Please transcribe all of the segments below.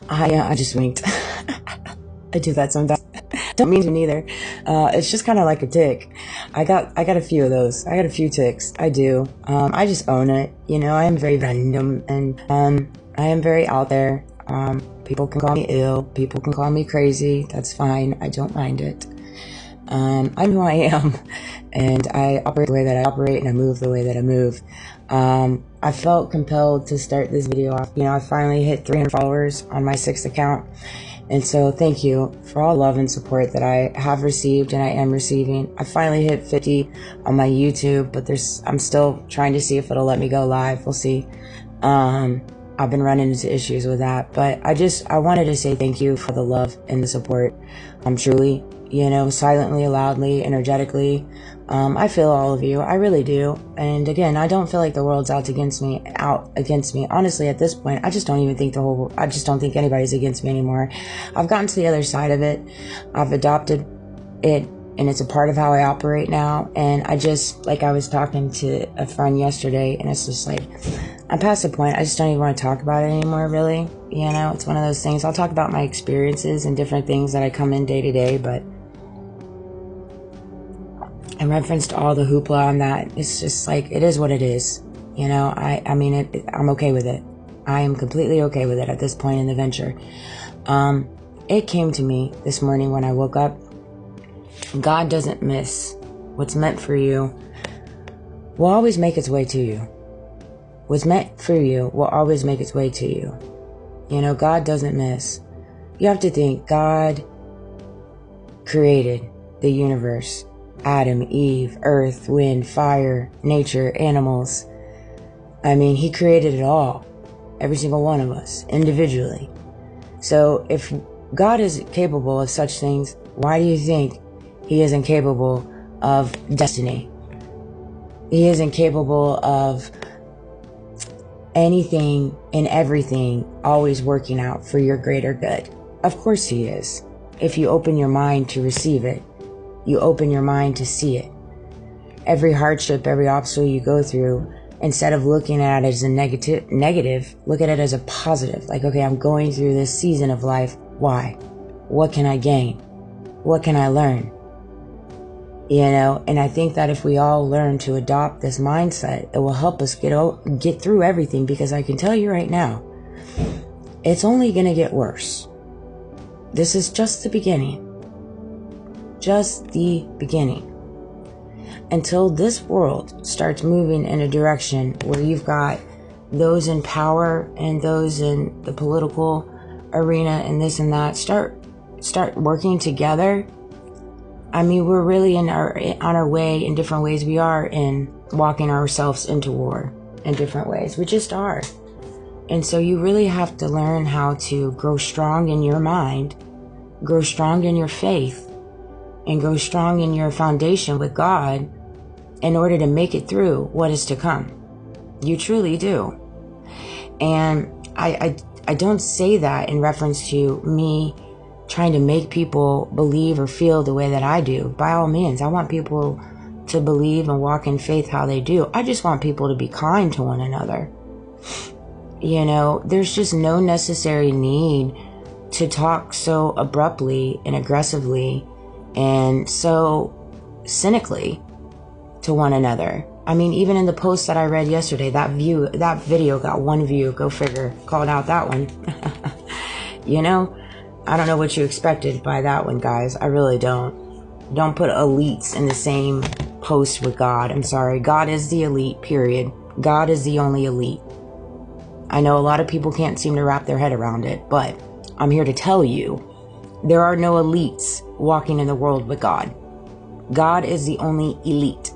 I just winked. I do that sometimes. Don't mean to neither. It's just kind of like a tick. I got a few of those. I got a few ticks. I do. I just own it. You know, I am very random and I am very out there. People can call me ill. People can call me crazy. That's fine. I don't mind it. I'm who I am, and I operate the way that I operate, and I move the way that I move. I felt compelled to start this video off. You know, I finally hit 300 followers on my 6th account, and so thank you for all love and support that I have received and I am receiving. I finally hit 50 on my YouTube, but I'm still trying to see if it'll let me go live. We'll see. I've been running into issues with that, but I wanted to say thank you for the love and the support. Truly, you know, silently, loudly, energetically. I feel all of you. I really do. And again, I don't feel like the world's out against me. Honestly, at this point, I just don't think anybody's against me anymore. I've gotten to the other side of it. I've adopted it, and it's a part of how I operate now. And I was talking to a friend yesterday, and it's just like, I'm past the point. I just don't even want to talk about it anymore, really. You know, it's one of those things. I'll talk about my experiences and different things that I come in day to day, but in reference to all the hoopla on that, it's just like, it is what it is. You know, I'm okay with it. I am completely okay with it at this point in the venture. It came to me this morning when I woke up. God doesn't miss. What's meant for you will always make its way to you. What's meant for you will always make its way to you. You know, God doesn't miss. You have to think, God created the universe. Adam, Eve, earth, wind, fire, nature, animals. I mean, he created it all. Every single one of us, individually. So if God is capable of such things, why do you think he isn't capable of destiny? He isn't capable of anything and everything always working out for your greater good. Of course he is. If you open your mind to receive it, you open your mind to see it. Every hardship, every obstacle you go through, instead of looking at it as a negative, look at it as a positive. Like, okay, I'm going through this season of life. Why? What can I gain? What can I learn? You know, and I think that if we all learn to adopt this mindset, it will help us get through everything, because I can tell you right now, it's only going to get worse. This is just the beginning. Just the beginning. Until this world starts moving in a direction where you've got those in power and those in the political arena and this and that start working together. I mean, we're really on our way in different ways. We are in walking ourselves into war in different ways. We just are. And so you really have to learn how to grow strong in your mind, grow strong in your faith, and grow strong in your foundation with God in order to make it through what is to come. You truly do. And I don't say that in reference to me trying to make people believe or feel the way that I do. By all means, I want people to believe and walk in faith how they do. I just want people to be kind to one another. You know, there's just no necessary need to talk so abruptly and aggressively and so cynically to one another. I mean, even in the post that I read yesterday, that video got 1 view. Go figure. Called out that one. You know, I don't know what you expected by that one, guys. I really don't. Don't put elites in the same post with God. I'm sorry. God is the elite, period. God is the only elite. I know a lot of people can't seem to wrap their head around it, but I'm here to tell you, there are no elites walking in the world with God. God is the only elite.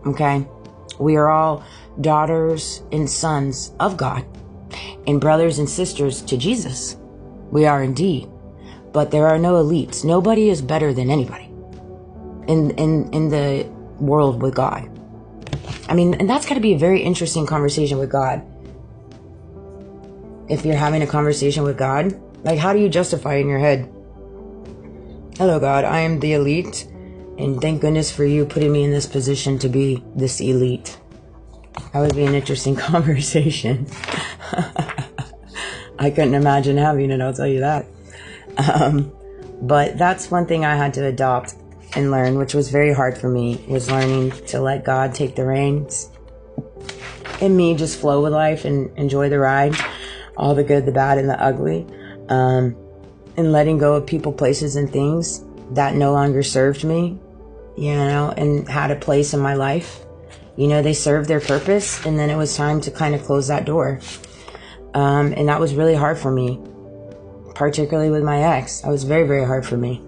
Okay? We are all daughters and sons of God and brothers and sisters to Jesus. We are indeed. But there are no elites. Nobody is better than anybody in the world with God. I mean, and that's got to be a very interesting conversation with God. If you're having a conversation with God, like, how do you justify in your head, hello, God, I am the elite, and thank goodness for you putting me in this position to be this elite. That would be an interesting conversation. I couldn't imagine having it, I'll tell you that. But that's one thing I had to adopt and learn, which was very hard for me, was learning to let God take the reins and me just flow with life and enjoy the ride, all the good, the bad, and the ugly, and letting go of people, places, and things that no longer served me, and had a place in my life. They served their purpose, and then it was time to kind of close that door. And that was really hard for me, particularly with my ex. That was very, very hard for me.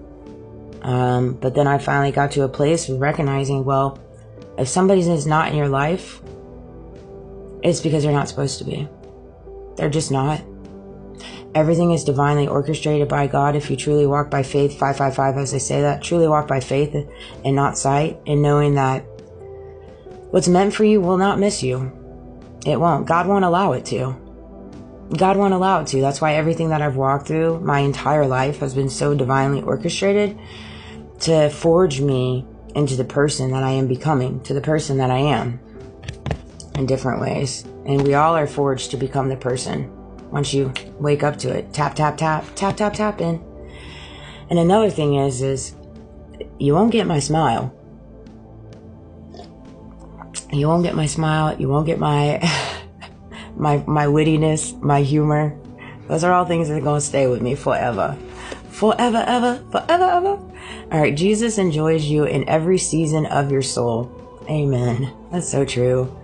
But then I finally got to a place of recognizing, well, if somebody is not in your life, it's because they're not supposed to be. They're just not. Everything is divinely orchestrated by God if you truly walk by faith. 555, as I say that, truly walk by faith and not sight, and knowing that what's meant for you will not miss you. It won't. God won't allow it to. God won't allow it to. That's why everything that I've walked through my entire life has been so divinely orchestrated to forge me into the person that I am becoming, to the person that I am in different ways. And we all are forged to become the person once you wake up to it. Tap, tap, tap, tap, tap, tap in. And another thing is you won't get my smile. You won't get my smile. You won't get my my wittiness, my humor. Those are all things that are going to stay with me forever. Forever, ever, forever, ever. All right. Jesus enjoys you in every season of your soul. Amen. That's so true.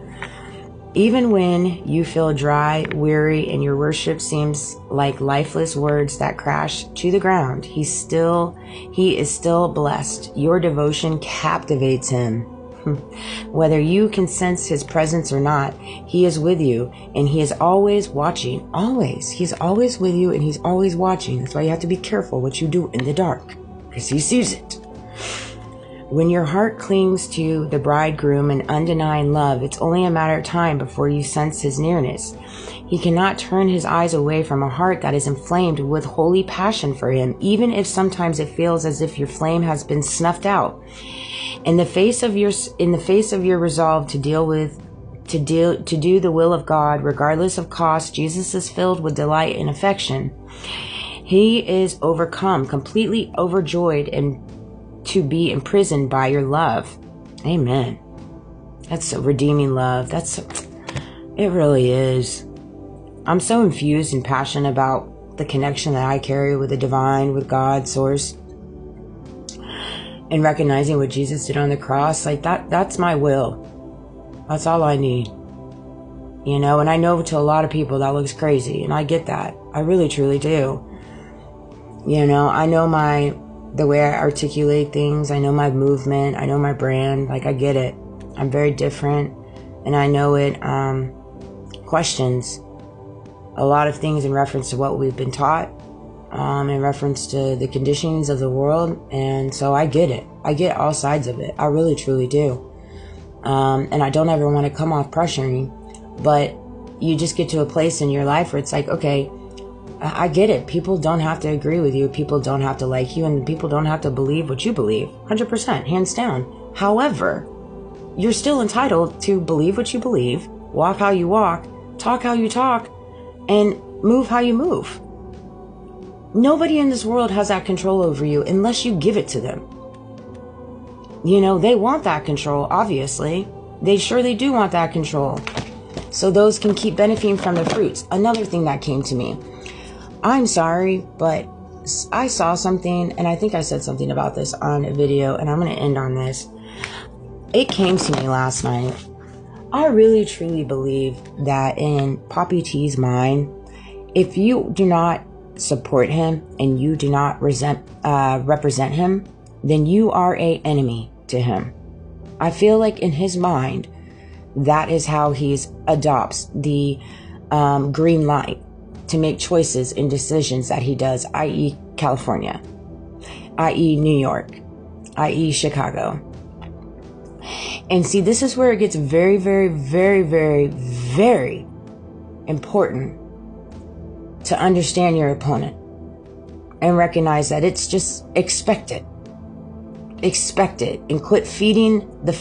Even when you feel dry, weary, and your worship seems like lifeless words that crash to the ground, he is still blessed. Your devotion captivates him. Whether you can sense his presence or not, he is with you, and he is always watching. Always. He's always with you, and he's always watching. That's why you have to be careful what you do in the dark, because he sees it. When your heart clings to the bridegroom in undenying love, it's only a matter of time before you sense his nearness. He cannot turn his eyes away from a heart that is inflamed with holy passion for him, even if sometimes it feels as if your flame has been snuffed out. In the face of your resolve to do the will of God, regardless of cost, Jesus is filled with delight and affection. He is overcome, completely overjoyed, and to be imprisoned by your love. Amen. That's a redeeming love. It really is. I'm so infused and passionate about the connection that I carry with the divine, with God, source, and recognizing what Jesus did on the cross. Like that's my will. That's all I need. And I know to a lot of people that looks crazy, and I get that. I really, truly do. I know the way I articulate things. I know my movement. I know my brand. Like, I get it. I'm very different, and I know it questions a lot of things in reference to what we've been taught, in reference to the conditionings of the world. And so I get it. I get all sides of it. I really, truly do. And I don't ever want to come off pressuring, but you just get to a place in your life where it's like, okay, I get it. People don't have to agree with you. People don't have to like you, and people don't have to believe what you believe. 100%, hands down. However, you're still entitled to believe what you believe, walk how you walk, talk how you talk, and move how you move. Nobody in this world has that control over you unless you give it to them. They want that control, obviously. They surely do want that control, so those can keep benefiting from the fruits. Another thing that came to me. I'm sorry, but I saw something, and I think I said something about this on a video, and I'm going to end on this. It came to me last night. I really truly believe that in Poppy T's mind, if you do not support him and you do not represent him, then you are an enemy to him. I feel like in his mind, that is how he adopts the green light to make choices and decisions that he does, i.e. California, i.e. New York, i.e. Chicago. And see, this is where it gets very, very, very, very, very important to understand your opponent and recognize that it's just expected, and quit feeding the